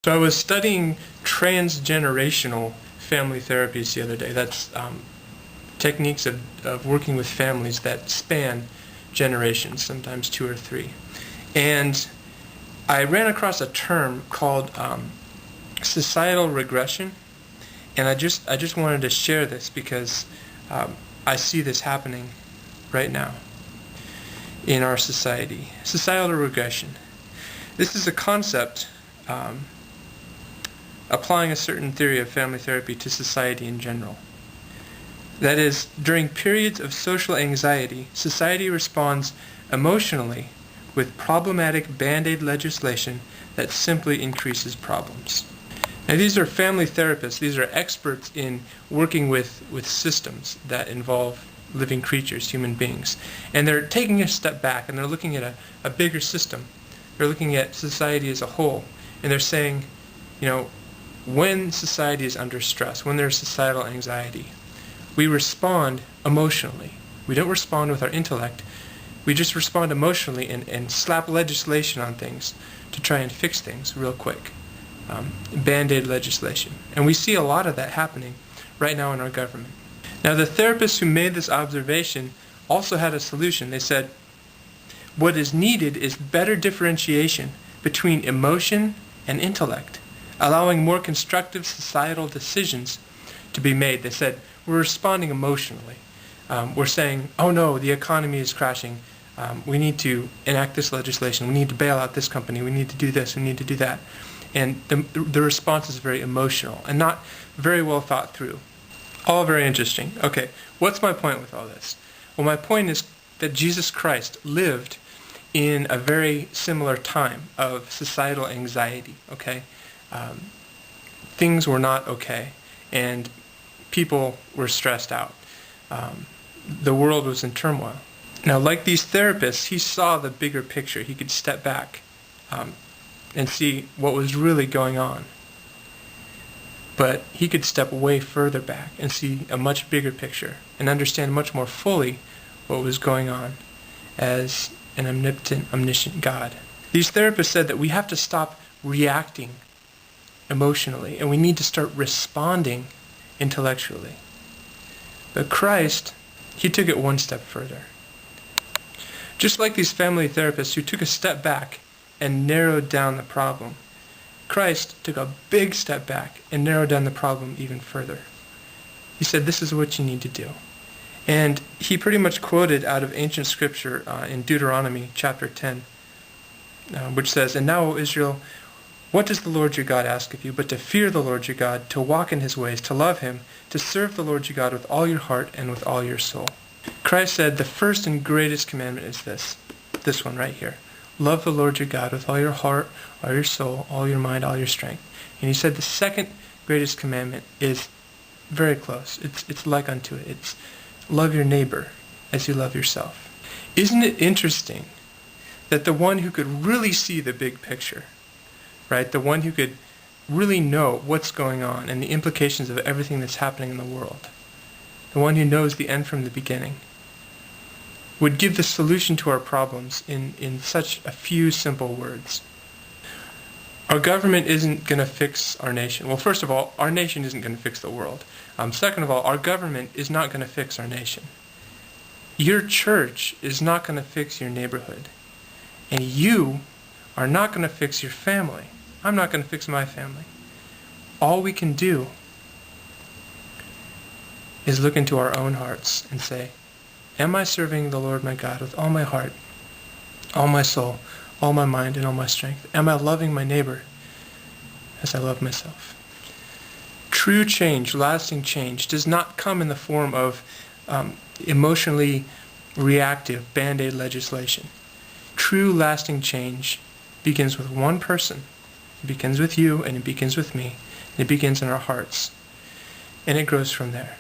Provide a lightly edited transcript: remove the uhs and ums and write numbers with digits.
So I was studying transgenerational family therapies the other day. That's techniques of working with families that span generations, sometimes 2 or 3. And I ran across a term called societal regression, and I just wanted to share this because I see this happening right now in our society. Societal regression. This is a concept applying a certain theory of family therapy to society in general. That is, during periods of social anxiety, society responds emotionally with problematic Band-Aid legislation that simply increases problems. Now these are family therapists, these are experts in working with systems that involve living creatures, human beings. And they're taking a step back and they're looking at a bigger system. They're looking at society as a whole, and they're saying, when society is under stress, when there's societal anxiety, we respond emotionally. We don't respond with our intellect. We just respond emotionally and slap legislation on things to try and fix things real quick. Band-Aid legislation. And we see a lot of that happening right now in our government. Now the therapists who made this observation also had a solution. They said, what is needed is better differentiation between emotion and intellect, allowing more constructive societal decisions to be made. They said, we're responding emotionally. We're saying, oh no, the economy is crashing. We need to enact this legislation. We need to bail out this company. We need to do this. We need to do that. And the response is very emotional and not very well thought through. All very interesting. Okay, what's my point with all this? Well, my point is that Jesus Christ lived in a very similar time of societal anxiety, okay? Things were not okay, and people were stressed out. The world was in turmoil. Now, like these therapists, he saw the bigger picture. He could step back and see what was really going on. But he could step way further back and see a much bigger picture and understand much more fully what was going on as an omnipotent, omniscient God. These therapists said that we have to stop reacting emotionally and we need to start responding intellectually. But Christ, he took it one step further. Just like these family therapists who took a step back and narrowed down the problem, Christ took a big step back and narrowed down the problem even further. He said, this is what you need to do. And he pretty much quoted out of ancient scripture in Deuteronomy chapter 10, which says, and now, O Israel, what does the Lord your God ask of you but to fear the Lord your God, to walk in his ways, to love him, to serve the Lord your God with all your heart and with all your soul. Christ said the first and greatest commandment is this one right here. Love the Lord your God with all your heart, all your soul, all your mind, all your strength. And he said the second greatest commandment is very close. It's like unto it. It's love your neighbor as you love yourself. Isn't it interesting that the one who could really see the big picture, right, the one who could really know what's going on and the implications of everything that's happening in the world, the one who knows the end from the beginning, would give the solution to our problems in such a few simple words. Our government isn't going to fix our nation. Well, first of all, our nation isn't going to fix the world. Second of all, our government is not going to fix our nation. Your church is not going to fix your neighborhood. And you are not going to fix your family. I'm not going to fix my family. All we can do is look into our own hearts and say, am I serving the Lord my God with all my heart, all my soul, all my mind, and all my strength? Am I loving my neighbor as I love myself? True change, lasting change, does not come in the form of emotionally reactive Band-Aid legislation. True lasting change begins with one person. It begins with you, and it begins with me. And it begins in our hearts. And it grows from there.